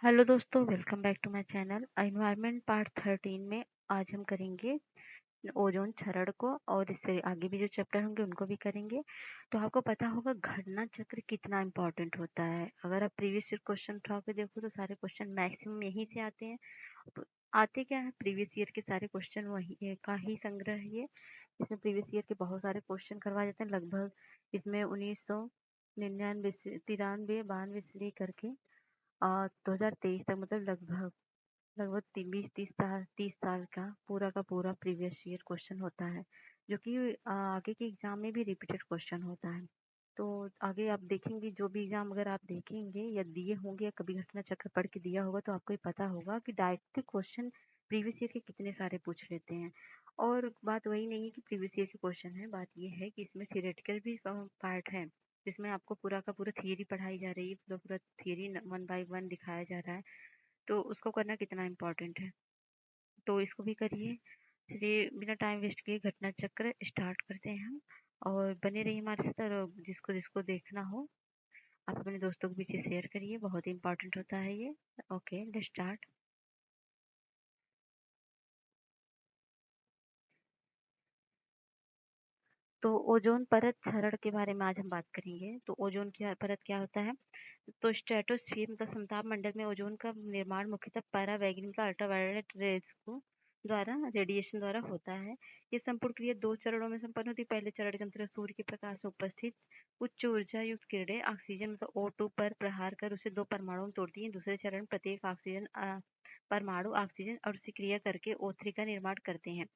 Hello दोस्तों, welcome back to my channel environment part 13 में आज हम करेंगे ओजोन क्षरण को और इससे आगे भी जो चैप्टर होंगे उनको भी करेंगे। तो आपको पता होगा घटना चक्र कितना इम्पोर्टेंट होता है। अगर आप प्रीवियस ईयर क्वेश्चन उठा के देखो तो सारे क्वेश्चन मैक्सिमम यहीं से आते हैं। तो आते क्या है, प्रीवियस ईयर के सारे क्वेश्चन वही का ही संग्रह है ये। इसमें प्रीवियस ईयर के बहुत सारे क्वेश्चन करवाए जाते हैं। लगभग इसमें 1999 से 93 92 से लेकर के 2023 तक, मतलब लगभग लगभग 20 30 साल का पूरा प्रीवियस ईयर क्वेश्चन होता है, जो कि आगे के एग्जाम में भी रिपीटेड क्वेश्चन होता है। तो आगे आप देखेंगे, जो भी एग्जाम अगर आप देखेंगे या दिए होंगे या कभी घटना चक्र पढ़ के दिया होगा तो आपको ये पता होगा कि डायरेक्ट क्वेश्चन प्रीवियस ईयर के कितने सारे पूछ लेते हैं। और बात वही नहीं है कि प्रीवियस ईयर के क्वेश्चन है, बात ये है कि इसमें थियोरेटिकल भी पार्ट है, जिसमें आपको पूरा का पूरा थियरी पढ़ाई जा रही है, पूरा पूरा थियरी 1 बाय 1 दिखाया जा रहा है। तो उसको करना कितना इम्पोर्टेंट है, तो इसको भी करिए। चलिए बिना टाइम वेस्ट किए घटना चक्र स्टार्ट करते हैं हम। और बने रहिए हमारे साथ, और जिसको जिसको देखना हो आप अपने दोस्तों के पीछे शेयर करिए, बहुत ही इंपॉर्टेंट होता है ये। Okay, let's start. तो ओजोन परत क्षरण के बारे में आज हम बात करेंगे। तो ओजोन की परत क्या होता है? तो स्ट्रेटोस्फीयर मतलब समताप मंडल में ओजोन का निर्माण मुख्यतः पराबैंगनी का अल्ट्रावायलेट रेज को द्वारा रेडिएशन द्वारा होता है। ये संपूर्ण क्रिया 2 चरणों में संपन्न होती है। पहले चरण के अंतर्गत सूर्य के प्रकाश में उपस्थित उच्च ऊर्जा युक्त किरणें ऑक्सीजन मतलब O2 पर प्रहार कर उसे 2 परमाणुओं में तोड़ती हैं। दूसरे चरण प्रत्येक ऑक्सीजन परमाणु ऑक्सीजन और उससे क्रिया करके O3 का निर्माण करते हैं।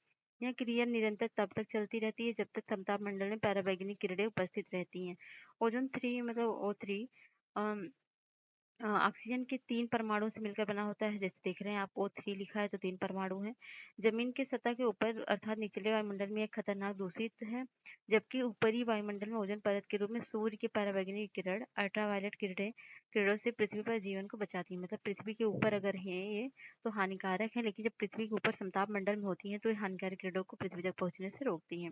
यह क्रिया निरंतर तब तक चलती रहती है जब तक समताप मंडल में पराबैंगनी किरणें उपस्थित रहती हैं। ओजोन 3 मतलब O3 ऑक्सीजन के 3 परमाणुओं से मिलकर बना होता है। जैसे देख रहे हैं आप, O3 लिखा है तो 3 परमाणु हैं। जमीन के सतह के ऊपर अर्थात निचले वायुमंडल में एक खतरनाक दूषित है, जबकि ऊपरी वायुमंडल में ओजोन परत के रूप में सूर्य की पराबैंगनी किरण अल्ट्रावायलेट किरणों से पृथ्वी पर जीवन को बचाती है। मतलब पृथ्वी के ऊपर अगर है ये तो हानिकारक है, लेकिन जब पृथ्वी के ऊपर समताप मंडल में होती है तो ये हानिकारक किरणों को पृथ्वी तक पहुंचने से रोकती है।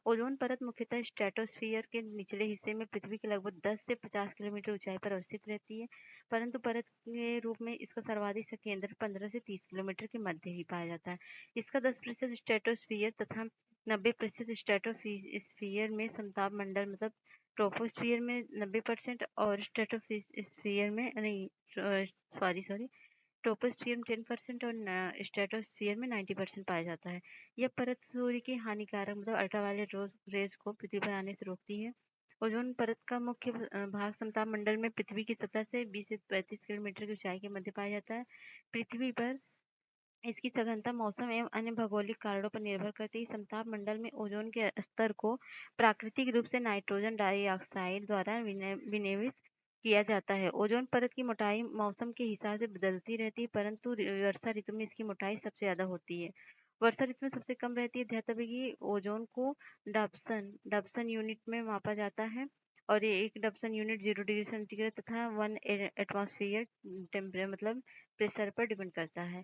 ओजोन परत मुख्यतः स्ट्रेटोस्फियर के निचले हिस्से में पृथ्वी के लगभग 10 से 50 किलोमीटर ऊंचाई पर अवस्थित रहती है, परंतु परत के रूप में इसका सर्वाधिक केंद्र 15 से 30 किलोमीटर के मध्य ही पाया जाता है। इसका 10% स्ट्रेटोस्फियर तथा 90% स्ट्रेटोस्फियर में समताप मंडल मतलब ट्रोपोस्फियर में 90% और स्ट्रेटोस्फियर में नहीं, सॉरी, ट्रोपोस्फियर में 10% और स्ट्रेटोस्फियर में 90% पाया जाता है। यह परत सूर्य की हानिकारक मतलब अल्ट्रावायलेट रेज को पृथ्वी पर आने से रोकती है। ओजोन परत का मुख्य भाग समताप मंडल में पृथ्वी की सतह से 20 से 35 किलोमीटर की ऊंचाई के मध्य पाया जाता है। पृथ्वी पर इसकी सघनता मौसम एवं अन्य भौगोलिक कारणों पर निर्भर करती है। समताप मंडल में ओजोन के स्तर को प्राकृतिक रूप से नाइट्रोजन डाइऑक्साइड द्वारा विनियमित किया जाता है। ओजोन परत की मोटाई मौसम के हिसाब से बदलती रहती है, परंतु वर्षा ऋतु में इसकी मोटाई सबसे ज्यादा होती है। वर्षा ऋतु में सबसे कम रहती है। ध्यातव्य कि ओजोन को डबसन यूनिट में मापा जाता है, और ये एक डबसन यूनिट 0 डिग्री सेंटीग्रेड तथा 1 एटमॉस्फेयर टेम्परेचर मतलब प्रेशर पर डिपेंड करता है।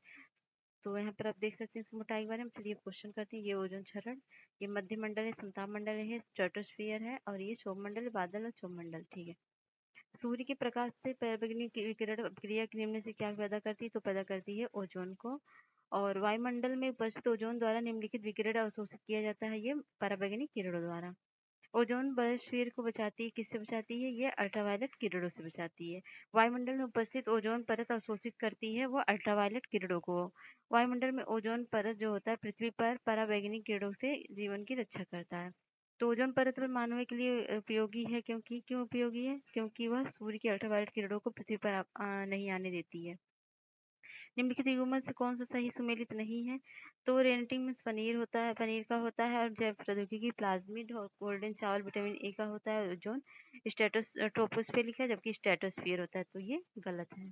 तो यहाँ पर आप देख सकते हैं इसकी मोटाई के बारे में। चलिए क्वेश्चन करते हैं। ये ओजोन क्षरण, ये मध्य मंडल है, समताप मंडल है, स्ट्रेटोस्फियर है, और ये क्षोभ मंडल है, बादल और क्षोभ मंडल। ठीक है। सूर्य के प्रकाश से पराबैंगनी किरण क्रिया के निम्न से क्या पैदा करती है? तो पैदा करती है ओजोन को। और वायुमंडल में उपस्थित ओजोन द्वारा निम्नलिखित विकिरण अवशोषित किया जाता है, ये पराबैंगनी किरणों द्वारा। ओजोन बायोस्फीयर को बचाती है, किससे बचाती है? ये अल्ट्रावायलेट किरणों से बचाती है। वायुमंडल में उपस्थित ओजोन परत अवशोषित करती है वो अल्ट्रावायलेट किरणों को। वायुमंडल में ओजोन परत जो होता है पृथ्वी पर पराबैंगनी किरणों से जीवन की रक्षा करता है। तो ओजोन परत पर मानव के लिए उपयोगी है, क्यों उपयोगी है? क्योंकि वह सूर्य की अल्ट्रावायलेट किरणों को पृथ्वी पर नहीं आने देती है। निम्नलिखित युग्मन से कौन सा सही सुमेलित नहीं है? तो रेनिटिंग में पनीर होता है, पनीर का होता है, और जैव प्रौद्योगिकी प्लाज्मिड और गोल्डन चावल विटामिन ए का होता है। ओजोन स्टेटस ट्रोपोस्फियर लिखा है, जबकि स्ट्रेटोस्फियर होता है, तो ये गलत है।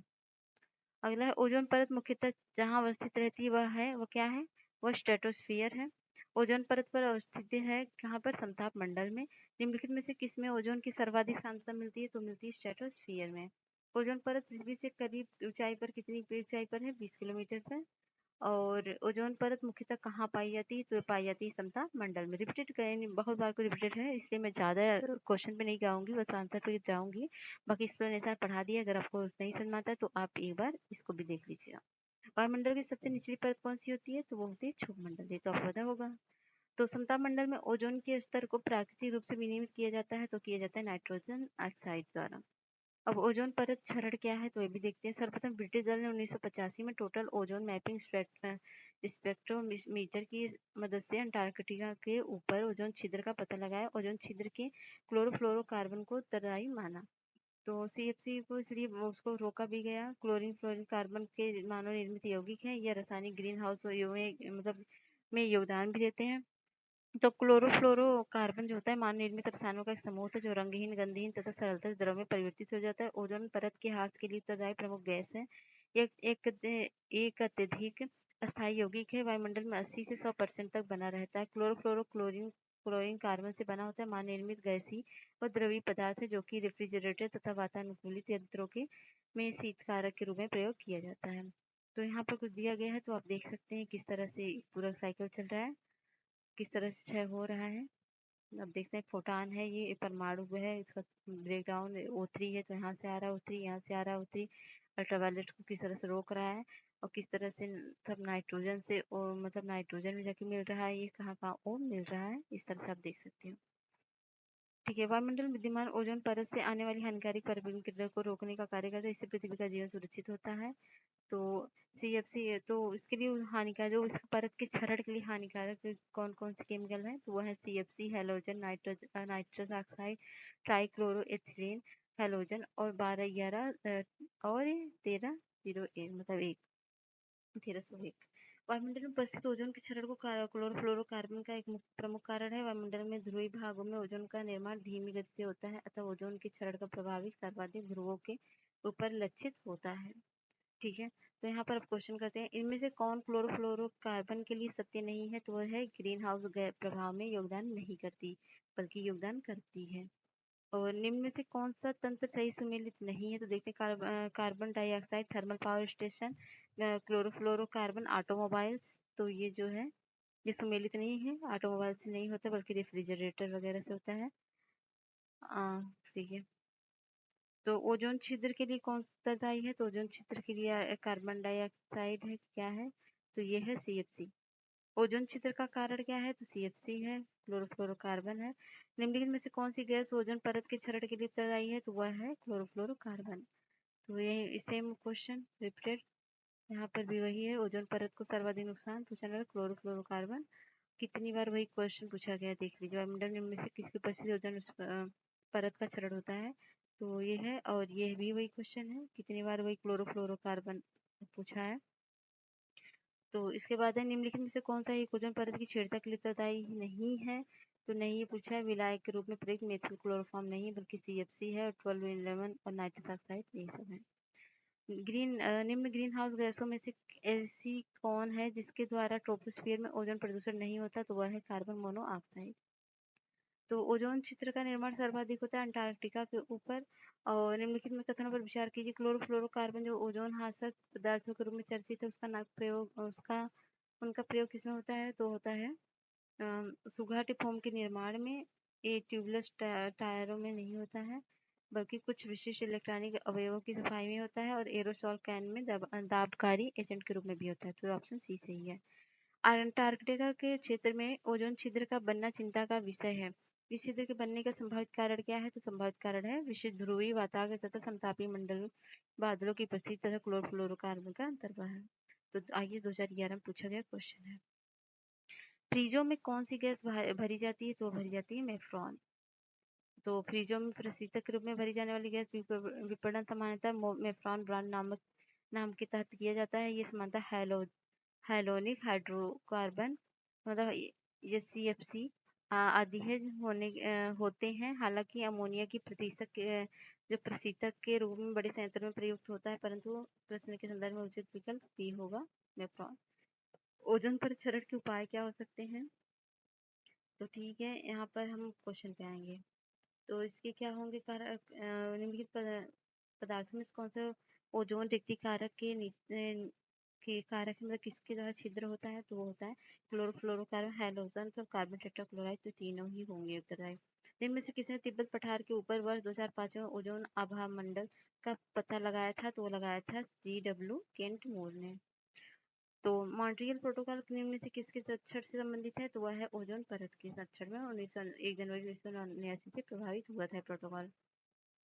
अगला है ओजोन परत मुख्यतः जहाँ अवस्थित रहती है वह क्या है? वह स्ट्रेटोस्फियर है। ओजोन परत पर अवस्थित है कहाँ पर? समताप मंडल में। निम्नलिखित में से किसमें ओजोन की सर्वाधिक सांद्रता मिलती है? तो मिलती है स्ट्रेटोस्फियर में। ओजोन परत पृथ्वी से करीब ऊंचाई पर कितनी ऊंचाई पर है? 20 किलोमीटर पर। और ओजोन परत मुख्यतः कहाँ पाई जाती है? तो ये पाई जाती है समता मंडल में। रिपीटेड करें, बहुत बार को रिपीटेड है, इसलिए मैं ज़्यादा क्वेश्चन पे नहीं जाऊँगी, बस आंसर पे जाऊँगी। बाकी एक्सप्लेनेशन पढ़ा दिया, अगर आपको नहीं समझ में आता है तो आप एक बार इसको भी देख लीजिएगा। वायुमंडल की सबसे निचली परत कौन सी होती है? तो वो होती है क्षोभ मंडल, ये तो आपको पता होगा। तो समताप मंडल में ओजोन के स्तर को प्राकृतिक रूप से विनियमित किया जाता है, तो किया जाता है नाइट्रोजन ऑक्साइड द्वारा। अब ओजोन परत क्षरण क्या है? तो ये भी देखते हैं। सर्वप्रथम ब्रिटिश दल ने 1985 में टोटल ओजोन मैपिंग स्पेक्ट्रोमीटर की मदद से अंटार्कटिका के ऊपर ओजोन छिद्र का पता लगाया। ओजोन छिद्र के क्लोरोफ्लोरोकार्बन को उत्तरदायी माना। तो सीएफसी को इसलिए उसको रोका भी गया। क्लोरीन फ्लोरीन कार्बन के मानव निर्मित यौगिक है, यह रासायनिक ग्रीन हाउस मतलब में योगदान भी देते हैं। तो क्लोरोफ्लोरोकार्बन जो होता है मानव निर्मित रसायनों का एक समूह होता है जो रंगहीन, गंधहीन तथा सरलता से द्रव में परिवर्तित हो जाता है। ओजोन परत के ह्रास के लिए उत्तरदायी प्रमुख गैस है। एक एक एक अत्यधिक अस्थायी यौगिक है, वायुमंडल में 80 से 100% तक बना रहता है। क्लोरोफ्लोरोक्लोरीन क्लोरीन कार्बन से बना होता है, मानव निर्मित गैसीय और द्रवीय पदार्थ है जो कि रेफ्रिजरेटर तथा वातानुकूलित यंत्रों के में शीतकारक के रूप में प्रयोग किया जाता है। तो यहाँ पर कुछ दिया गया है, तो आप देख सकते हैं किस तरह से पूरा साइकिल चल रहा है, किस तरह से क्षय हो रहा है। अब देखते हैं, फोटान है, ये परमाणु है, इसका ब्रेकडाउन O3 है, तो यहाँ से आ रहा है O3, यहाँ से आ रहा है O3, अल्ट्रावायलेट को किस तरह से रोक रहा है और किस तरह से सब नाइट्रोजन से मतलब नाइट्रोजन में जाके मिल रहा है, ये कहाँ कहाँ O मिल रहा है, इस तरह से आप देख सकते हो। ठीक है, वायुमंडल में विद्यमान ओजोन परत से आने वाली हानिकारक पराबैंगनी किरणों को रोकने का कार्य करता है, इससे पृथ्वी का जीवन सुरक्षित होता है। तो सीएफसी, तो इसके लिए हानिकारक, जो इस परत के क्षरण के लिए हानिकारक कौन कौन से केमिकल हैं? तो वह है CFC, halogen, nitrous oxide, trichloroethylene, halogen और 1211 और 1301 मतलब 1301। वायुमंडल में उपस्थित ओजोन के क्षरण को क्लोरोफ्लोरोकार्बन का एक प्रमुख कारण है। वायुमंडल में ध्रुवीय भागों में ओजोन का निर्माण धीमी गति से होता है, अतः ओजोन के क्षरण का प्रभावी सर्वाधिक ध्रुवों के ऊपर लक्षित होता है। ठीक है, तो यहाँ पर अब क्वेश्चन करते हैं, इनमें से कौन क्लोरोफ्लोरोकार्बन के लिए सत्य नहीं है? तो वह है ग्रीन हाउस प्रभाव में योगदान नहीं करती, बल्कि योगदान करती है। और निम्न में से कौन सा तंत्र सही सुमेलित नहीं है? तो देखते हैं, carbon dioxide thermal power station, chlorofluorocarbon automobiles. तो ये जो है ये सुमेलित नहीं है, ऑटोमोबाइल से नहीं होता बल्कि रेफ्रिजरेटर वगैरह से होता है। ठीक है, तो ओजोन छिद्र के लिए कौन उत्तरदायी है? तो ओजोन छिद्र के लिए कार्बन डाइऑक्साइड है, क्या है? तो ये है सीएफसी। ओजोन छिद्र का कारण क्या है? तो सीएफसी है, क्लोरोफ्लोरोकार्बन है। निम्नलिखित में से कौन सी गैस ओजोन परत के क्षरण के लिए उत्तरदायी है? तो वह है क्लोरोफ्लोरोकार्बन। तो ये सेम क्वेश्चन रिपीटेड, यहाँ पर भी वही है, ओजोन परत को सर्वाधिक नुकसान पहुंचाने वाला क्लोरोफ्लोरोकार्बन। कितनी बार वही क्वेश्चन पूछा गया देख लीजिए, वायुमंडल में से किसकी उपस्थिति ओजोन परत का क्षरण होता है? तो ये है, और ये भी वही क्वेश्चन है, कितनी बार वही क्लोरोफ्लोरोकार्बन पूछा है। तो इसके बाद है, निम्नलिखित में से कौन सा एक ओजोन परत की छेड़ता के लिए उत्तरदायी नहीं है? तो नहीं, ये पूछा है विलायक के रूप में प्रयुक्त मेथिल क्लोरोफॉर्म नहीं, बल्कि सीएफसी है, और 1211 और नाइट्रस ऑक्साइड ये सब है। निम्न ग्रीन हाउस गैसों में से ऐसी कौन है जिसके द्वारा ट्रोपोस्फियर में ओजोन प्रदूषण नहीं होता? तो वह है कार्बन मोनोऑक्साइड। तो ओजोन छिद्र का निर्माण सर्वाधिक होता है अंटार्कटिका के ऊपर। और निम्नलिखित में कथनों पर विचार कीजिए, क्लोरोफ्लोरोकार्बन जो ओजोन हासक पदार्थों के रूप में चर्चित है, उसका उनका प्रयोग किसमें होता है? तो होता है सुघाटी फोम के निर्माण में, ये ट्यूबलेस टायरों में नहीं होता है, बल्कि कुछ विशिष्ट इलेक्ट्रॉनिक अवयवों की सफाई में होता है, और एरोसॉल कैन में दाबकारी एजेंट के रूप में भी होता है। तो ऑप्शन सी सही है। अंटार्कटिका के क्षेत्र में ओजोन छिद्र का बनना चिंता का विषय है। इस छिद्र के बनने का संभावित कारण क्या है? तो संभावित कारण है विशिष्ट ध्रुवीय वातावरण तथा समतापीय मंडल बादलों की उपस्थिति तथा क्लोरोफ्लोरोकार्बन का अंतर्वाह। तो आइए 2011 में पूछा गया क्वेश्चन है, फ्रीजों में कौन सी गैस भरी जाती है? तो भरी जाती है मेफ्रॉन। तो फ्रीजों में प्रशीतक के रूप में भरी जाने वाली गैस विपणन सामान्यतः मेफ्रॉन ब्रांड नाम के तहत किया जाता है। ये सामान्यतः हैलोनिक हाइड्रोकार्बन मतलब ये सीएफसी आदि है होते हैं। हालांकि अमोनिया की जो प्रशीतक के रूप में बड़े संयंत्र में प्रयुक्त होता है, परंतु प्रश्न के संदर्भ में उचित विकल्प बी होगा, मेफ्रॉन। ओजोन पर क्षरण के उपाय क्या हो सकते हैं? तो ठीक है, यहाँ पर हम क्वेश्चन पे आएंगे। तो इसके क्या होंगे कारक? निम्नलिखित पदार्थों में से कौन सा ओजोन रिक्ति कारक कि कारक है, मतलब किसके द्वारा छिद्र होता है, तो वो होता है क्लोरोफ्लोरोकार्बन, हैलोजन और कार्बन टेट्राक्लोराइड, तो तीनों ही होंगे उत्तरदायी। इनमें से किसने तिब्बत पठार के ऊपर वर्ष 2005 में ओजोन आभा मंडल का पता लगाया था, तो वो लगाया था GW केंट मूर ने। तो मॉन्ट्रियल प्रोटोकॉल निम्न में से किसके साक्षर से संबंधित है, तो वह है ओजोन परत के साक्षर में 1 जनवरी 1979 से प्रभावित हुआ था प्रोटोकॉल।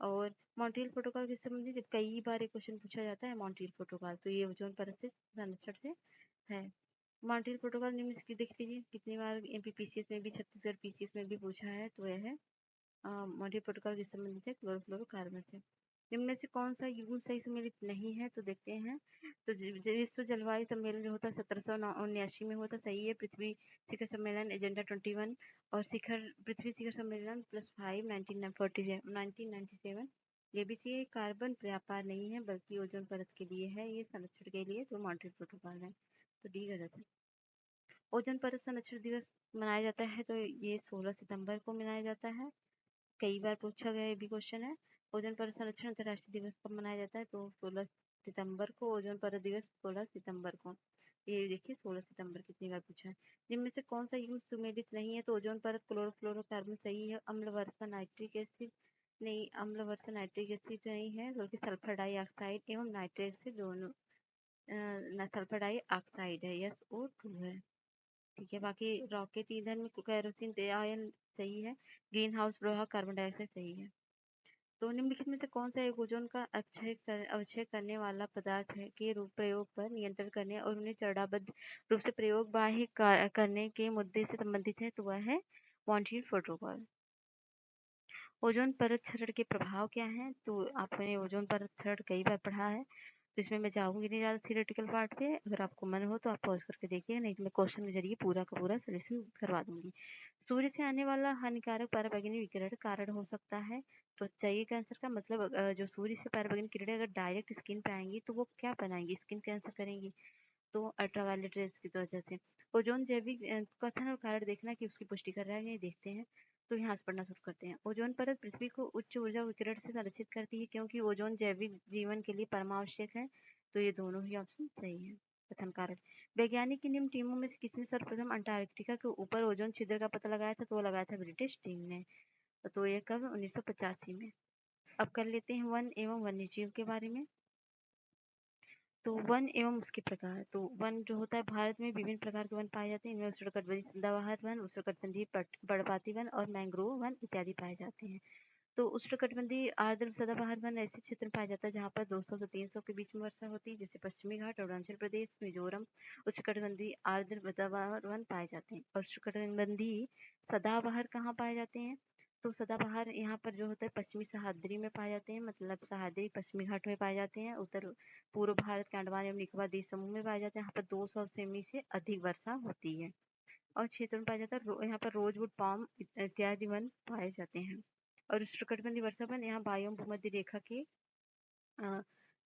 और मॉन्ट्रियल प्रोटोकॉल किससे संबंधित है, कई बार एक क्वेश्चन पूछा जाता है मॉन्ट्रियल प्रोटोकॉल, तो ये ओजोन परत से साक्षर से है। मॉन्ट्रियल प्रोटोकॉल निम्न से देख लीजिए कितनी बार एमपीपीसीएस में भी, छत्तीसगढ़ पीसीएस में भी पूछा है, तो यह है मॉन्ट्रियल प्रोटोकॉल किससे संबंधित है, क्लोरोफ्लोरोकार्बन से। निम्न में से कौन सा युग्म सही सम्मिलित नहीं है, तो देखते हैं। तो विश्व जलवायु सम्मेलन जो होता है 1779 में होता, सही है। पृथ्वी शिखर सम्मेलन एजेंडा 21 और पृथ्वी शिखर सम्मेलन +5 1997, ये भी सही है। कार्बन व्यापार नहीं है बल्कि ओजोन परत के लिए है, ये संरक्षण के लिए, तो मॉन्ट्रियल प्रोटोकॉल है, तो डी गलत है। ओजोन परत संरक्षण दिवस मनाया जाता है, तो ये 16 सितंबर को मनाया जाता है। कई बार पूछा गया ये भी क्वेश्चन है। ओजोन परत संरक्षण अंतर्राष्ट्रीय दिवस कब मनाया जाता है, तो 16 सितंबर को। ओजोन परत दिवस 16 सितंबर को। ये देखिए 16 सितंबर कितनी बार पूछा है। जिनमें से कौन सा युग्म सुमेलित नहीं है, तो ओजोन परत क्लोरोफ्लोरोकार्बन सही है। अम्ल वर्षा नाइट्रिक एसिड नहीं, अम्ल वर्षा नाइट्रिक एसिड नहीं है, बल्कि सल्फर डाइऑक्साइड एवं नाइट्रेट से दोनों सल्फर डाइऑक्साइड है, SO2 है। ठीक है, बाकी रॉकेट ईंधन में केरोसिन आयन सही है। ग्रीन हाउस प्रभाव कार्बन डाइऑक्साइड सही है। तो निम्नलिखित में से कौन सा एक ओजोन का अवक्षय करने वाला पदार्थ है के रूप प्रयोग पर नियंत्रण करने और उन्हें चरणबद्ध रूप से प्रयोग बाह्य करने के मुद्दे से संबंधित है, तो वह है मॉन्ट्रियल प्रोटोकॉल। ओजोन परत क्षरण के प्रभाव क्या हैं, तो आपने ओजोन परत क्षरण कई बार पढ़ा है, तो इसमें मैं जाऊंगी नहीं ज़्यादा थियोरेटिकल पार्ट पे। अगर आपको मन हो तो आप पॉज करके देखिए, नहीं तो मैं क्वेश्चन के जरिए पूरा का पूरा सोल्यूशन करवा दूंगी। सूर्य से आने वाला हानिकारक पराबैंगनी विकिरण कारण हो सकता है, तो चाहिए कैंसर का मतलब जो सूर्य से पराबैंगनी किरणें अगर डायरेक्ट स्किन पे आएंगी तो वो क्या बनाएंगी, स्किन कैंसर करेंगी, तो अल्ट्रावायलेट रेज की वजह से। ओजोन जैविक कथन और कारण देखना कि उसकी पुष्टि कर रहा है, नहीं देखते हैं, तो यहाँ से पढ़ना शुरू करते हैं। ओजोन परत पृथ्वी को उच्च ऊर्जा विकिरण से संरक्षित करती है, क्योंकि ओजोन जैविक जीवन के लिए परमावश्यक है, तो ये दोनों ही ऑप्शन सही है। कथन कारक। वैज्ञानिक की निम्न टीमों में से किसने सर्वप्रथम अंटार्कटिका के ऊपर ओजोन छिद्र का पता लगाया था, तो वो लगाया था ब्रिटिश टीम ने, तो ये कब, 1985 में। अब कर लेते हैं वन एवं वन्यजीव के बारे में। तो वन एवं उसके प्रकार, तो वन जो होता है, भारत में विभिन्न प्रकार के वन पाए जाते हैं। इनमें उष्णकटिबंधीय सदाबहार वन, उष्णकटिबंधीय पर्णपाती वन और मैंग्रोव वन इत्यादि पाए जाते हैं। तो उष्णकटिबंधीय आर्द्र सदाबहार वन ऐसे क्षेत्र में पाया जाता है जहाँ पर 200 से 300 के बीच में वर्षा होती है, जैसे पश्चिमी घाट, अरुणाचल प्रदेश, मिजोरम। उष्णकटिबंधीय आर्द्र सदाबहार वन पाए जाते हैं। और उष्णकटिबंधीय सदाबहार कहाँ पाए जाते हैं, तो सदाबहार यहाँ पर जो होता है पश्चिमी सह्याद्री में पाए जाते हैं, मतलब सह्याद्री पश्चिमी घाट में पाए जाते हैं। उत्तर पूर्व भारत के अंडमान एवं निकोबार द्वीप समूह में पाए जाते हैं, यहाँ पर 200 सेमी से अधिक वर्षा होती है। और क्षेत्र में पाया जाता है यहाँ पर रोजवुड, पाम इत्यादि वन पाए जाते हैं। और उष्णकटिबंधीय वर्षा वन यहाँ वायु भूमध्य रेखा के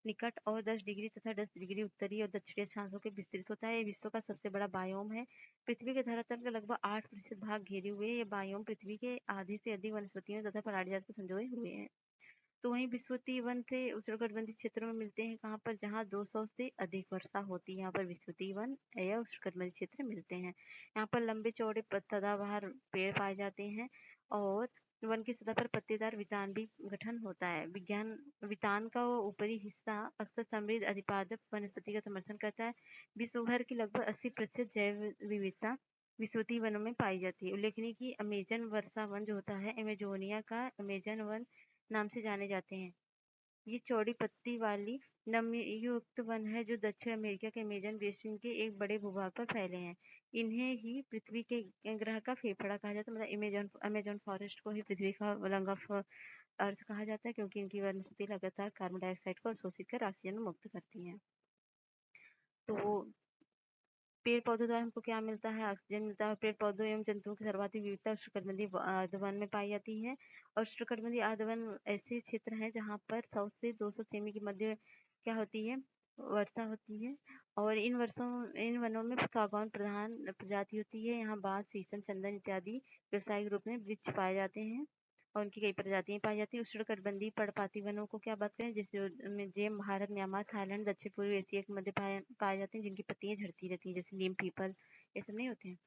निकट और 10 डिग्री तथा 10 डिग्री उत्तरी और दक्षिणी अक्षांशों के विस्तृत होता है। ये विश्व का सबसे बड़ा बायोम है। पृथ्वी के धरातल का लगभग 8% भाग घेरे हुए ये बायोम पृथ्वी के आधे से अधिक वनस्पतियों तथा पहाड़ी जात से संजोए हुए हैं। तो वहीं विषुवतीय वन से उष्णकटिबंधीय क्षेत्रों में मिलते हैं, कहाँ पर, जहाँ 200 से अधिक वर्षा होती है, यहाँ पर विषुवतीय वन या उष्णकटिबंधीय क्षेत्र मिलते हैं। यहाँ पर लंबे चौड़े सदाबहार पेड़ पाए जाते हैं और वन की सतह पर पत्तेदार वितान भी गठन होता है। वितान का वो ऊपरी हिस्सा अक्सर समृद्ध अधिपादप वनस्पति का समर्थन करता है। विश्व भर की लगभग 80% जैव विविधता विषुवतीय वनों में पाई जाती है। उल्लेखनीय कि अमेजन वर्षा वन जो होता है, अमेजोनिया का अमेजन वन नाम से जाने जाते हैं। ये चौड़ी पत्ती वाली नमयुक्त वन है जो दक्षिण अमेरिका के अमेजन बेसिन के एक बड़े भूभाग पर फैले हैं। इन्हें ही पृथ्वी के ग्रह का फेफड़ा कहा जाता है, मतलब अमेजन फॉरेस्ट को ही पृथ्वी का लंग ऑफ अर्थ कहा जाता है, क्योंकि इनकी वनस्पति लगातार कार्बन डाइऑक्साइड को अवशोषित कर ऑक्सीजन मुक्त करती है। तो पेड़ पौधों द्वारा हमको क्या मिलता है, ऑक्सीजन मिलता है। पेड़ पौधों एवं जंतुओं की सर्वाधिक विविधता उष्णकटिबंधीय आर्द्रवन में पाई जाती है। और उष्णकटिबंधीय आर्द्रवन ऐसे क्षेत्र हैं जहाँ पर 100 से 200 सेमी की मध्य क्या होती है, वर्षा होती है। और इन वनों में सागौन प्रधान प्रजाति होती है। यहाँ बांस, शीशम, चंदन इत्यादि व्यावसायिक रूप में वृक्ष पाए जाते हैं। और उनकी कई प्रजातियां पाई जाती हैं। उष्णकटिबंधीय पर्णपाती वनों को क्या बात करें, जैसे भारत, म्यांमार, थाईलैंड, दक्षिण पूर्व एशिया के मध्य पाए जाते हैं, जिनकी पत्तियां झड़ती रहती हैं, जैसे नीम, पीपल, ये सब नहीं होते हैं।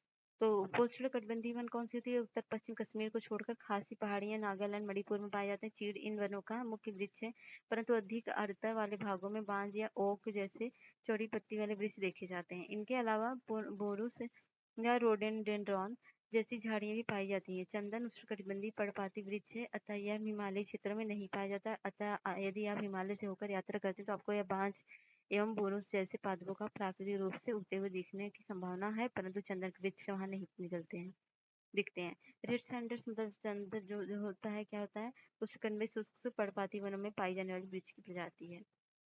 तो उपोष्णकटिबंधीय वन कौन सी होती है? उत्तर पश्चिम कश्मीर को छोड़कर खासी पहाड़ियां नागालैंड, मणिपुर में पाए जाते हैं। चीड़ इन वनों का मुख्य वृक्ष है, परंतु अधिक आर्द्रता वाले भागों में बांज या ओक जैसे चौड़ी पत्ती वाले वृक्ष देखे जाते हैं। इनके अलावा बोरुस या रोडेंडेंड्रॉन जैसी झाड़ियां भी पाई जाती हैं। चंदन उष्णकटिबंधीय पर्णपाती वृक्ष है, अतः यह हिमालयी क्षेत्रों में नहीं पाया जाता। अतः यदि आप हिमालय से होकर यात्रा करते हैं तो आपको यह बांज एवं बोरुस जैसे पादपों का प्राकृतिक रूप से उगते हुए दिखने की संभावना है, परंतु चंदन के वृक्ष वहां नहीं निकलते हैं, दिखते हैं। रेड सैंडर्स मतलब चंदन जो होता है, क्या होता है, उष्णकटिबंधीय शुष्क पर्णपाती वनों में पाई जाने वाली वृक्ष की प्रजाति है।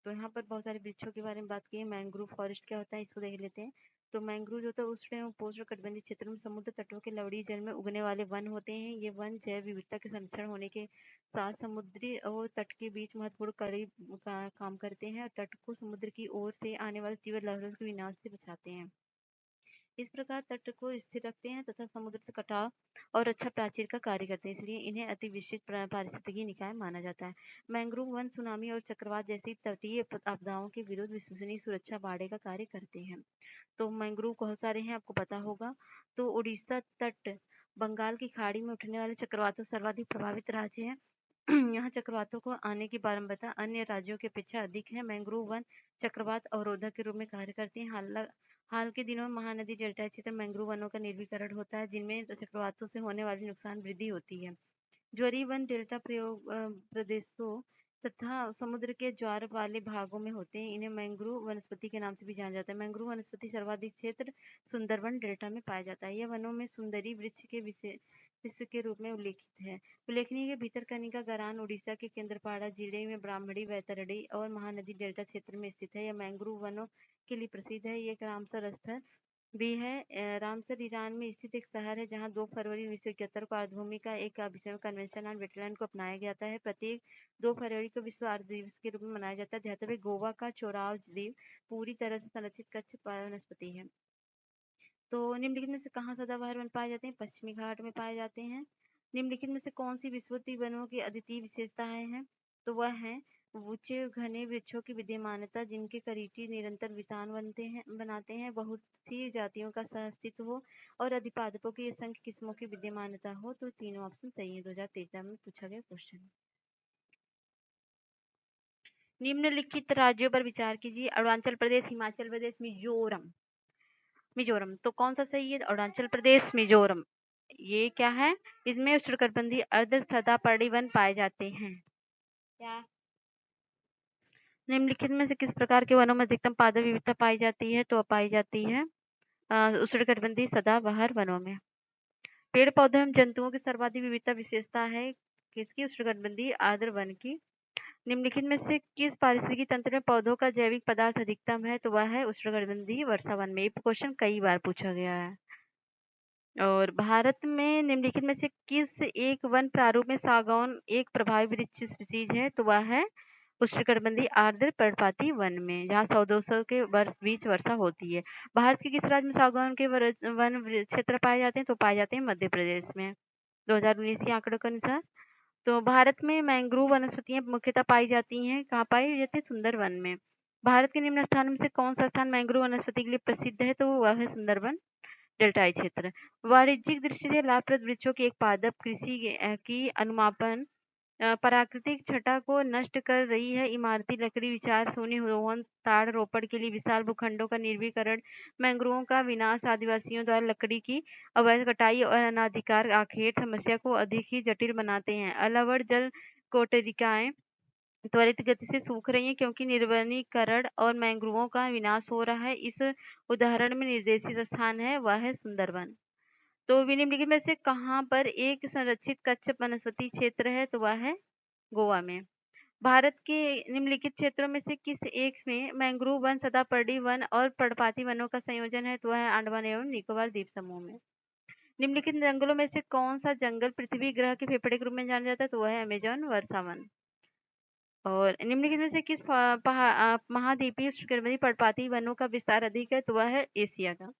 तो यहाँ पर बहुत सारे वृक्षों के बारे में बात की है। मैंग्रोव फॉरेस्ट क्या होता है, इसको देख लेते हैं। तो मैंग्रोव जो होता है उष्ण एवं उपोष्णकटिबंधीय क्षेत्रों में समुद्र तटों के लवणीय जल में उगने वाले वन होते हैं। ये वन जैव विविधता के संरक्षण होने के साथ समुद्री और तट के बीच महत्वपूर्ण कड़ी काम करते हैं और तट को समुद्र की ओर से आने वाले तीव्र लहरों के विनाश से बचाते हैं। इस प्रकार तट को स्थिर रखते हैं तथा समुद्र से कटाव और अच्छा प्राचीर का कार्य करते हैं, इसलिए इन्हें अति विशिष्ट पारिस्थितिकी निकाय माना जाता है। मैंग्रोव वन सुनामी और चक्रवात जैसी तटीय आपदाओं के विरुद्ध विश्वसनीय सुरक्षा बाड़े का कार्य करते हैं। तो मैंग्रोव बहुत सारे हैं, आपको पता होगा। तो उड़ीसा तट बंगाल की खाड़ी में उठने वाले चक्रवातों सर्वाधिक प्रभावित राज्य है। यहाँ चक्रवातों को आने की बारंबारता अन्य राज्यों की अपेक्षा अधिक है। मैंग्रोव वन चक्रवात अवरोधक के रूप में कार्य करते हैं। हाल के दिनों में महानदी डेल्टा क्षेत्र मैंग्रोव वनों का निर्वीकरण होता है, जिनमें चक्रवातों से होने वाली नुकसान वृद्धि होती है। ज्वारीय वन डेल्टा प्रदेशों तथा समुद्र के ज्वार वाले भागों में होते हैं। इन्हें मैंग्रोव वनस्पति के नाम से भी जाना जाता है। मैंग्रोव वनस्पति सर्वाधिक क्षेत्र सुंदरवन डेल्टा में पाया जाता है। यह वनों में सुंदरी वृक्ष के विषय के रूप में उल्लेखित है। उल्लेखनीय है भितरकनिका गरान उड़ीसा के केंद्रपाड़ा जिले में ब्राह्मणी, वैतरणी और महानदी डेल्टा क्षेत्र में स्थित है। यह मैंग्रोव वनों के लिए प्रसिद्ध है। ये रामसर स्थल भी है। रामसर ईरान में स्थित एक शहर है, जहां 2 फरवरी 1971 को आर्द्रभूमि का एक विषय कन्वेंशन ऑन वेटलैंड को अपनाया जाता है। प्रत्येक 2 फरवरी को विश्व आर्द्र दिवस के रूप में मनाया जाता है। ध्यातव्य है, गोवा का चोराव द्वीप पूरी तरह से संरक्षित कच्छ वनस्पति है। तो निम्नलिखित में से कहाँ सदाबहार वन पाए जाते हैं? पश्चिमी घाट में पाए जाते हैं। निम्नलिखित में से कौन सी विषुवतीय वनों की अद्वितीय विशेषताएं हैं? तो वह है ऊंचे घने वृक्षों की विद्यमानता, जिनके करीची निरंतर वितान बनाते हैं, बहुत सी जातियों का सहअस्तित्व हो और अधिपादपों की असंख्य किस्मों की विद्यमानता हो। तो तीनों ऑप्शन सही है। 2013 में पूछा गया क्वेश्चन। निम्नलिखित राज्यों पर विचार कीजिए। अरुणाचल प्रदेश, हिमाचल प्रदेश, मिजोरम। मिजोरम तो कौन सा सही है? अरुणाचल प्रदेश, मिजोरम। ये क्या है? इसमें उष्णकटिबंधीय अर्ध सदापर्णी वन पाए जाते हैं। क्या निम्नलिखित में से किस प्रकार के वनों में अधिकतम पादप विविधता पाई जाती है? तो पाई जाती है उष्णकटिबंधीय सदाबहार वनों में। पेड़ पौधे एवं जंतुओं की सर्वाधिक विविधता विशेषता है किसकी? उष्णकटिबंधीय आर्द्र वन की। निम्नलिखित में से किस पारिस्थितिकी तंत्र में पौधों का जैविक पदार्थ अधिकतम है? तो वह है उष्णकटिबंधीय वर्षा वन में। ये क्वेश्चन कई बार पूछा गया है। और भारत में निम्नलिखित में से किस एक वन प्रारूप में सागौन एक प्रभावी वृक्ष स्पीशीज है? तो वह है उष्णकटिबंधीय आर्द्र पर्णपाती वन में, जहाँ 100-200 के बीच वर्षा होती है। भारत के किस राज्य में सागौन के वन क्षेत्र पाए जाते हैं? तो पाए जाते हैं मध्य प्रदेश में, 2019 के आंकड़ों के अनुसार। तो भारत में मैंग्रोव वनस्पतियां मुख्यतः पाई जाती हैं। कहाँ पाई जाती है? सुंदरवन में। भारत के निम्न स्थान में से कौन सा स्थान मैंग्रोव वनस्पति के लिए प्रसिद्ध है? तो वह है सुंदरवन डेल्टाई क्षेत्र। वाणिज्यिक दृष्टि से लाभप्रद वृक्षों की एक पादप कृषि की अनुमापन प्राकृतिक छटा को नष्ट कर रही है। इमारती लकड़ी, विचार शून्य रोहन, ताड़ रोपण के लिए विशाल भूखंडों का निर्वीकरण, मैंग्रोव का विनाश, आदिवासियों द्वारा लकड़ी की अवैध कटाई और अनाधिकार आखेट समस्या को अधिक ही जटिल बनाते हैं। अलावड़ जल कोटरिकाएं त्वरित गति से सूख रही हैं, क्योंकि निर्वनीकरण और मैंग्रोवों का विनाश हो रहा है। इस उदाहरण में निर्देशित स्थान है वह है सुंदरवन। तो निम्नलिखित में से कहाँ पर एक संरक्षित कच्छ वनस्पति क्षेत्र है? तो वह है गोवा में। भारत के निम्नलिखित क्षेत्रों में से किस एक में मैंग्रोव वन, सदापर्णी वन और पर्णपाती वनों का संयोजन है? तो वह है अंडमान एवं निकोबार द्वीप समूह में। निम्नलिखित जंगलों में से कौन सा जंगल पृथ्वी ग्रह के फेफड़े के रूप में जाना जाता है? तो वह है अमेजन वर्षा वन। और निम्नलिखित में से किस महाद्वीपीय उष्णकटिबंधीय पर्णपाती वनों का विस्तार अधिक है? तो वह है एशिया का।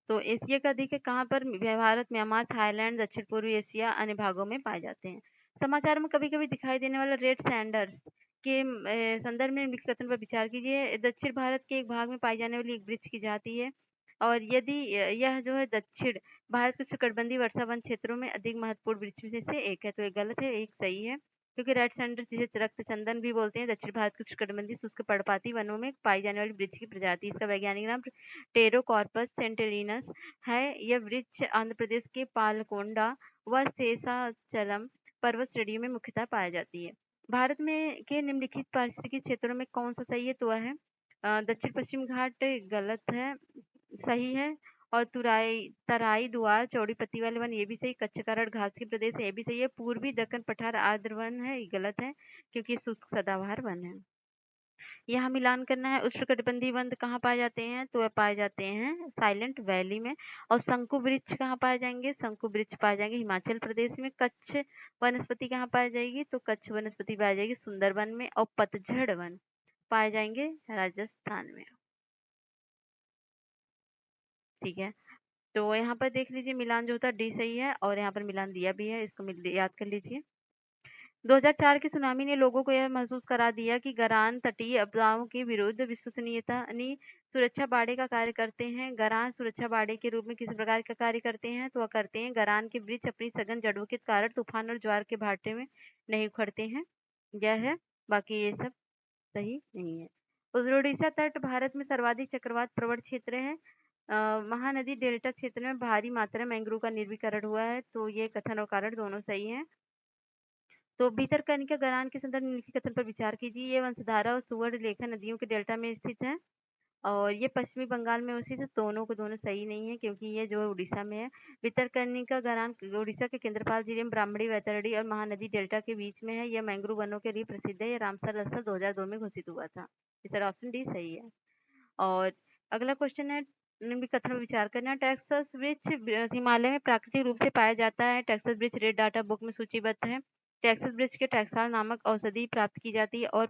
तो एशिया का अधिक है कहाँ पर? भारत, म्यांमार, थाईलैंड, दक्षिण पूर्वी एशिया, अन्य भागों में पाए जाते हैं। समाचार में कभी-कभी दिखाई देने वाला रेड सैंडर्स के संदर्भ में निम्नलिखित कथन पर विचार कीजिए। दक्षिण भारत के एक भाग में पाई जाने वाली एक वृक्ष की जाति है और यदि यह जो है दक्षिण भारत के उष्णकटिबंधीय वर्षा वन क्षेत्रों में अधिक महत्वपूर्ण वृक्ष में से एक है, तो एक गलत है, एक सही है। क्योंकि रेड सैंडर्स जिसे रक्त चंदन भी बोलते हैं, दक्षिण भारत के उष्णकटिबंधीय शुष्क पर्णपाती वनों में पाई जाने वाली वृक्ष की प्रजाति। इसका वैज्ञानिक नाम टेरोकॉर्पस सेंटेलिनस है। यह वृक्ष आंध्र प्रदेश के पालकोंडा व शेषाचलम पर्वत श्रेणियों में मुख्यतः पाई जाती है। भारत में के निम्नलिखित पारिस्थितिक क्षेत्रों में कौन सा सही है? तो वह है दक्षिण पश्चिम घाट गलत है, सही है। और तराई दुआर चौड़ी पत्ती वाले वन ये भी सही। कच्छ कारड़ घास के प्रदेश है ये भी सही है। पूर्वी दक्कन पठार आर्द्र वन है ये गलत है क्योंकि शुष्क सदाबहार वन है। यहाँ मिलान करना है। उष्णकटिबंधीय वन कहाँ पाए जाते हैं? तो वह पाए जाते हैं साइलेंट वैली में। और शंकु वृक्ष कहाँ पाए जाएंगे? शंकु वृक्ष पाए जाएंगे हिमाचल प्रदेश में। कच्छ वनस्पति कहाँ पाई जाएगी? तो कच्छ वनस्पति पाई जाएगी सुंदरवन में। और पतझड़ वन पाए जाएंगे राजस्थान में। ठीक है, तो यहाँ पर देख लीजिए मिलान जो होता है डी सही है और यहाँ पर मिलान दिया भी है, इसको याद कर लीजिए। 2004 की सुनामी ने लोगों को यह महसूस करा दिया कि गरान तटीय आपदाओं के विरुद्ध विश्वसनीयता सुरक्षा बाड़े का कार्य करते हैं। गरान सुरक्षा बाड़े के रूप में किस प्रकार का कार्य करते हैं? तो वह करते हैं गरान के वृक्ष अपनी सघन जड़ों के कारण तूफान और ज्वार के भाटे में नहीं उखड़ते हैं। यह है, बाकी ये सब सही नहीं है। उड़ीसा तट भारत में सर्वाधिक चक्रवात प्रवण क्षेत्र है। महानदी डेल्टा क्षेत्र में भारी मात्रा में मैंग्रोव का निर्वीकरण हुआ है, तो ये कथन और कारण दोनों सही हैं। तो भितरकनिका गरान के संदर्भ में निम्नलिखित कथन पर विचार कीजिए। ये वंशधारा और सुवर्णरेखा नदियों के डेल्टा में स्थित है और ये पश्चिमी बंगाल में स्थित है। दोनों को दोनों सही नहीं है क्योंकि ये जो है उड़ीसा में है। भितरकनिका गरान उड़ीसा के केंद्रपाल जिले में ब्राह्मणी, वैतरणी और महानदी डेल्टा के बीच में है। यह मैंग्रोव वनों के लिए प्रसिद्ध है। यह रामसर स्थल 2002 में घोषित हुआ था। इसका ऑप्शन डी सही है। और अगला क्वेश्चन है निम्नलिखित कथन पर विचार करना। टेक्सास वृक्ष हिमालय में प्राकृतिक रूप से पाया जाता है। टेक्सास वृक्ष रेड डाटा बुक में सूचीबद्ध है। टेक्सास वृक्ष के टैक्साल नामक औषधि प्राप्त की जाती है और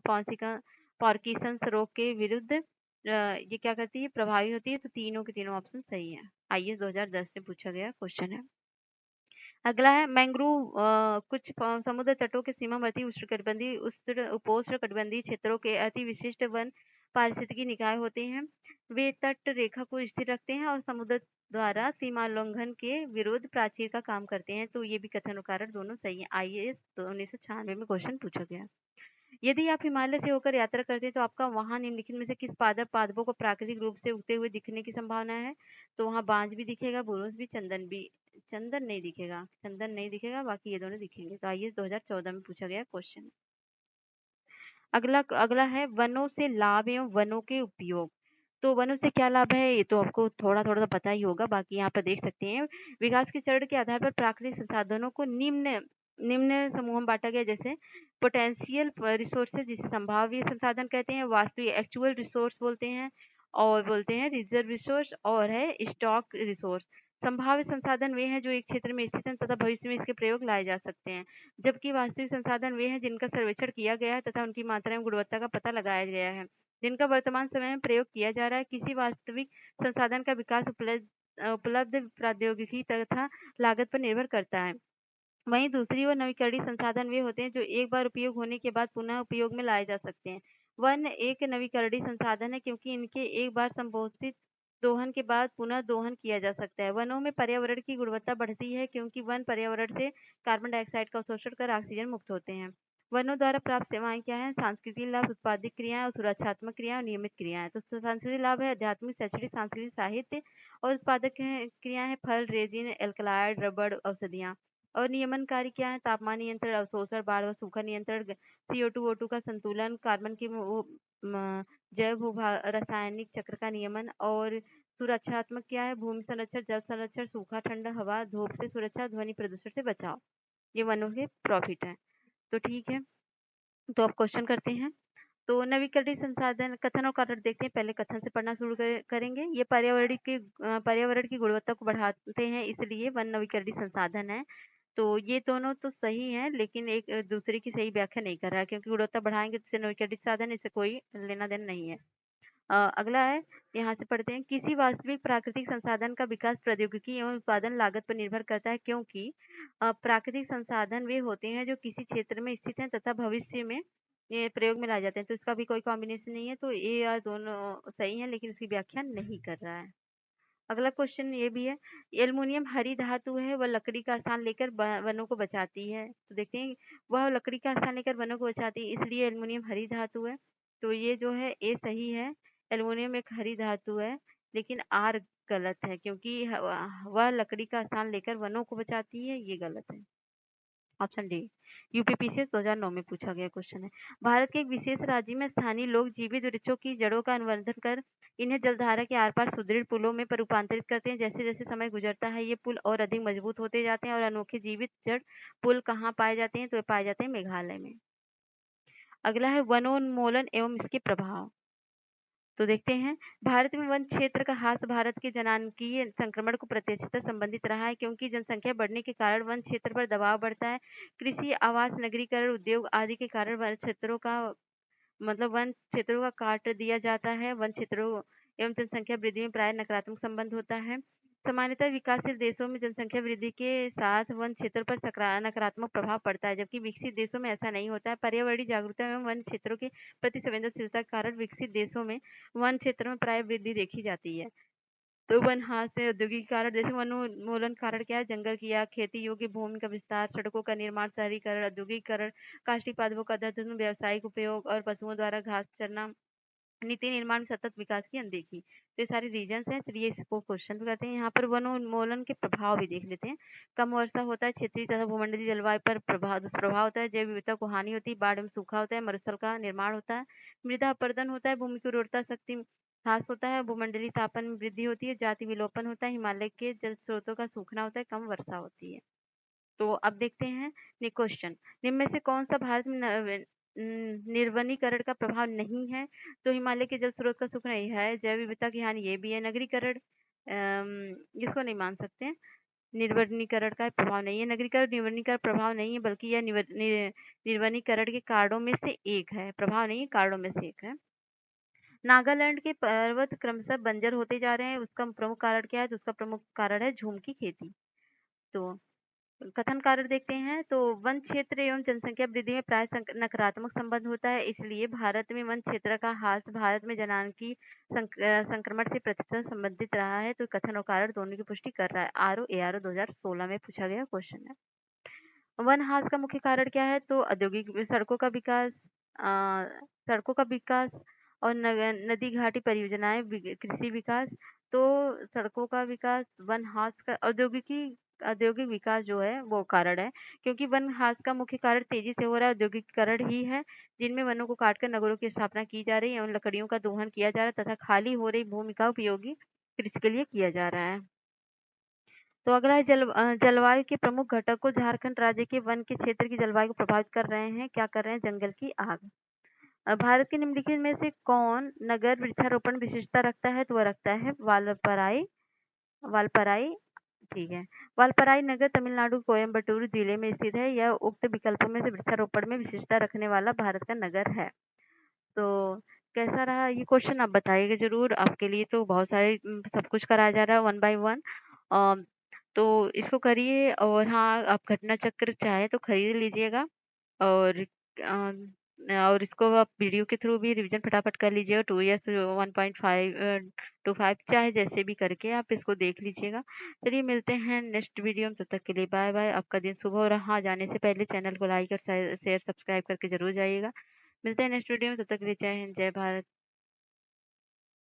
पार्किंसंस रोग के विरुद्ध ये क्या करती है? प्रभावी होती है। तो तीनों के तीनों ऑप्शन सही है। आईएएस 2010 से पूछा गया क्वेश्चन है। अगला है मैंग्रोव कुछ समुद्र तटों के सीमावर्ती उष्णकटिबंधीय उपोष्णकटिबंधीय क्षेत्रों के अति विशिष्ट वन पारिस्थितिकी निकाय होते हैं। वे तट रेखा को स्थिर रखते हैं और समुद्र द्वारा सीमा उल्लंघन के विरुद्ध प्राचीर का काम करते हैं। तो ये भी कथन और कारण दोनों सही है। आईएएस 1996 में क्वेश्चन पूछा गया। यदि आप हिमालय से होकर यात्रा करते हैं तो आपका वहां निम्नलिखित में से किस पादपों को प्राकृतिक रूप से उगते हुए दिखने की संभावना है? तो वहां बांज भी दिखेगा, बुरुस भी, चंदन भी। चंदन नहीं दिखेगा, चंदन नहीं दिखेगा, बाकी ये दोनों दिखेंगे। तो आइए 2014 में पूछा गया क्वेश्चन। अगला अगला है वनों से लाभ एवं वनों के उपयोग। तो वनों से क्या लाभ है ये तो आपको थोड़ा थोड़ा तो पता ही होगा, बाकी यहाँ पर देख सकते हैं। विकास के चरण के आधार पर प्राकृतिक संसाधनों को निम्न निम्न समूह में बांटा गया। जैसे पोटेंशियल रिसोर्सेज जिसे संभाव्य संसाधन कहते हैं, वास्तविक एक्चुअल रिसोर्स बोलते हैं, और बोलते हैं रिजर्व रिसोर्स, और है स्टॉक रिसोर्स। संभाव्य संसाधन वे हैं जो एक क्षेत्र में स्थित हैं तथा भविष्य में इसके प्रयोग लाए जा सकते हैं, जबकि वास्तविक संसाधन वे हैं जिनका सर्वेक्षण किया गया है तथा उनकी मात्रा एवं गुणवत्ता का पता लगाया गया है, जिनका वर्तमान समय में प्रयोग किया जा रहा है। किसी वास्तविक संसाधन का विकास उपलब्ध प्रौद्योगिकी तथा लागत पर निर्भर करता है। वहीं दूसरी ओर नवीकरणीय संसाधन वे होते हैं जो एक बार उपयोग होने के बाद पुनः उपयोग में लाए जा सकते हैं। वन एक नवीकरणीय संसाधन है क्योंकि इनके एक बार संबोधित दोहन के बाद पुनः दोहन किया जा सकता है। वनों में पर्यावरण की गुणवत्ता बढ़ती है क्योंकि वन पर्यावरण से कार्बन डाइऑक्साइड का अवशोषण कर ऑक्सीजन मुक्त होते हैं। वनों द्वारा प्राप्त सेवाएं क्या है? सांस्कृतिक लाभ, उत्पादिक क्रियाएं और सुरक्षात्मक क्रियाएं और नियमित क्रियाएं। तो सांस्कृतिक लाभ है आध्यात्मिक, शैक्षणिक, सांस्कृतिक, साहित्य, और उत्पादक क्रियाएं हैं फल, रेजिन, एल्कलॉइड, रबड़, औषधियां। और नियमनकारी क्या है? तापमान नियंत्रण, अवशोषण, बाढ़ व सूखा नियंत्रण, CO2 O2 का संतुलन, कार्बन की जैव रासायनिक चक्र का नियमन। और सुरक्षात्मक क्या है? भूमि संरक्षण, जल संरक्षण, सूखा, ठंडा हवा, धूप से सुरक्षा, ध्वनि प्रदूषण से बचाव। ये वनों के प्रॉफिट है। तो ठीक है, तो अब क्वेश्चन करते हैं। तो नवीकरणीय संसाधन कथन और कारण देखते हैं। पहले कथन से पढ़ना शुरू करेंगे। ये पर्यावरण की गुणवत्ता को बढ़ाते हैं, इसलिए वन नवीकरणीय संसाधन है। तो ये दोनों तो सही हैं, लेकिन एक दूसरे की सही व्याख्या नहीं कर रहा है, क्योंकि गुणवत्ता बढ़ाएंगे तो नवीकरणीय साधन, इससे कोई लेना देना नहीं है। अगला है, यहाँ से पढ़ते हैं, किसी वास्तविक प्राकृतिक संसाधन का विकास प्रौद्योगिकी एवं उत्पादन लागत पर निर्भर करता है, क्योंकि प्राकृतिक संसाधन वे होते हैं जो किसी क्षेत्र में स्थित हैं तथा भविष्य में ये प्रयोग में लाए जाते हैं। तो इसका भी कोई कॉम्बिनेशन नहीं है, तो ए और दोनों सही है, लेकिन उसकी व्याख्या नहीं कर रहा है। अगला क्वेश्चन ये भी है, एल्युमिनियम हरी धातु है, वह लकड़ी का स्थान लेकर वनों को बचाती है। तो देखते हैं, वह लकड़ी का स्थान लेकर वनों को बचाती है, इसलिए एल्युमिनियम हरी धातु है। तो ये जो है ए सही है, एल्युमिनियम एक हरी धातु है, लेकिन आर गलत है, क्योंकि वह लकड़ी का स्थान लेकर वनों को बचाती है, ये गलत है। ऑप्शन डी, यूपीपीसीएस 2009 में पूछा गया क्वेश्चन है। भारत के एक विशेष राज्य में स्थानीय लोग जीवित वृक्षों की जड़ों का अनुवर्धन कर इन्हें जलधारा के आर पार सुदृढ़ पुलों में रूपांतरित करते हैं। जैसे जैसे समय गुजरता है, ये पुल और अधिक मजबूत होते जाते हैं। और अनोखे जीवित जड़ पुल कहाँ पाए जाते हैं? तो ये पाए जाते हैं मेघालय में। अगला है वनोन्मूलन एवं इसके प्रभाव। तो देखते हैं, भारत में वन क्षेत्र का ह्रास भारत के जनांकीय संक्रमण को प्रत्यक्षतः संबंधित रहा है, क्योंकि जनसंख्या बढ़ने के कारण वन क्षेत्र पर दबाव बढ़ता है। कृषि, आवास, नगरीकरण, उद्योग आदि के कारण वन क्षेत्रों का वन क्षेत्रों का काट दिया जाता है। वन क्षेत्रों एवं जनसंख्या वृद्धि में प्राय नकारात्मक संबंध होता है। सामान्यतः विकासशील देशों में जनसंख्या वृद्धि के साथ वन क्षेत्र पर नकारात्मक प्रभाव पड़ता है, जबकि विकसित देशों में ऐसा नहीं होता है। पर्यावरणीय जागरूकता एवं वन क्षेत्रों के प्रति संवेदनशीलता के कारण विकसित देशों में वन क्षेत्र में प्राय वृद्धि देखी जाती है। तो वन ह्रास से औद्योगिकीकरण, जैसे वनोन्मूलन कारण क्या है? जंगल की आग, खेती योग्य भूमि का विस्तार, सड़कों का निर्माण, शहरीकरण, औद्योगिकीकरण, काष्ठी पादपों का अत्यधिक व्यावसायिक उपयोग और पशुओं द्वारा घास चरना, नीति निर्माण में सतत विकास की अनदेखी। तो ये सारे रीजंस हैं। चलिए इसको क्वेश्चन पे करते हैं। यहाँ पर वनोन्मूलन के प्रभाव भी देख लेते हैं। कम वर्षा होता है, क्षेत्रीय तथा भूमंडलीय जलवायु पर दुष्प्रभाव होता है, जैव विविधता को हानि होती है, बाढ़ में सूखा होता है, मरुस्थल का निर्माण होता है, मृदा अपरदन होता है, भूमि की उर्वरता शक्ति ह्रास होता है, भूमंडलीय तापमान में वृद्धि होती है, जाति विलोपन होता है, हिमालय के जल स्रोतों का सूखना होता है, कम वर्षा होती है। तो अब देखते हैं क्वेश्चन, निम्न में से कौन सा भारत में निर्वनीकरण का प्रभाव नहीं है? तो हिमालय के जल स्रोत का सूखना यह है, जैव विविधता की हानि ये भी है, नगरीकरण इसको नहीं मान सकते हैं, निर्वनीकरण का प्रभाव नहीं है। नगरीकरण निर्वनीकरण प्रभाव नहीं है, बल्कि यह निर्वनीकरण के कारणों में से एक है, प्रभाव नहीं है, कारणों में से एक है। नागालैंड के पर्वत क्रमशः बंजर होते जा रहे हैं, उसका प्रमुख कारण क्या है? तो उसका प्रमुख कारण है झूम की खेती। तो कथन कारण देखते हैं, तो वन क्षेत्र एवं जनसंख्या वृद्धि में प्राय नकारात्मक संबंध होता है, इसलिए भारत में वन क्षेत्र का ह्रास भारत में जनांकी संक्रमण से प्रतिशत संबंधित रहा है। तो कथन और कारण दोनों की पुष्टि कर रहा है। आरओ एआरओ 2016 में पूछा गया क्वेश्चन है। वन ह्रास का मुख्य कारण क्या है? तो औद्योगिक सड़कों का विकास, सड़कों का विकास और नदी घाटी परियोजनाएं, कृषि विकास। तो सड़कों का विकास, वन ह्रास का औद्योगिक विकास जो है वो कारण है, क्योंकि वन ह्रास का मुख्य कारण तेजी से हो रहा है औद्योगिकीकरण ही है, जिनमें वनों को काटकर नगरों की स्थापना की जा रही है एवं लकड़ियों का दोहन किया जा रहा है तथा खाली हो रही भूमि का उपयोगी कृषि के लिए किया जा रहा है। तो अगला है जलवायु के प्रमुख घटक को झारखंड राज्य के वन के क्षेत्र की जलवायु को प्रभावित कर रहे हैं। क्या कर रहे हैं? जंगल की आग। भारत के निम्नलिखित में से कौन नगर वृक्षारोपण विशेषता रखता है? तो वह रखता है वालपराई। वालपराई, ठीक है। वालपराई नगर तमिलनाडु कोयम्बटूर जिले में स्थित है। यह उक्त विकल्पों में से वृक्षारोपण में विशेषता रखने वाला भारत का नगर है। तो कैसा रहा ये क्वेश्चन? आप बताइएगा जरूर। आपके लिए तो बहुत सारे सब कुछ कराया जा रहा है वन बाय वन। तो इसको करिए, और हाँ, आप घटना चक्र चाहे तो खरीद लीजिएगा, और और इसको आप वीडियो के थ्रू भी रिवीजन फटाफट कर लीजिएगा। 2 ईयर्स 1.5 टू 5 चाहे जैसे भी करके आप इसको देख लीजिएगा। चलिए मिलते हैं नेक्स्ट वीडियो में, तब तक के लिए बाय बाय। आपका दिन शुभ हो रहा। जाने से पहले चैनल को लाइक और शेयर सब्सक्राइब करके जरूर जाइएगा। मिलते हैं नेक्स्ट वीडियो में, तब तक के लिए जय हिंद, जय भारत।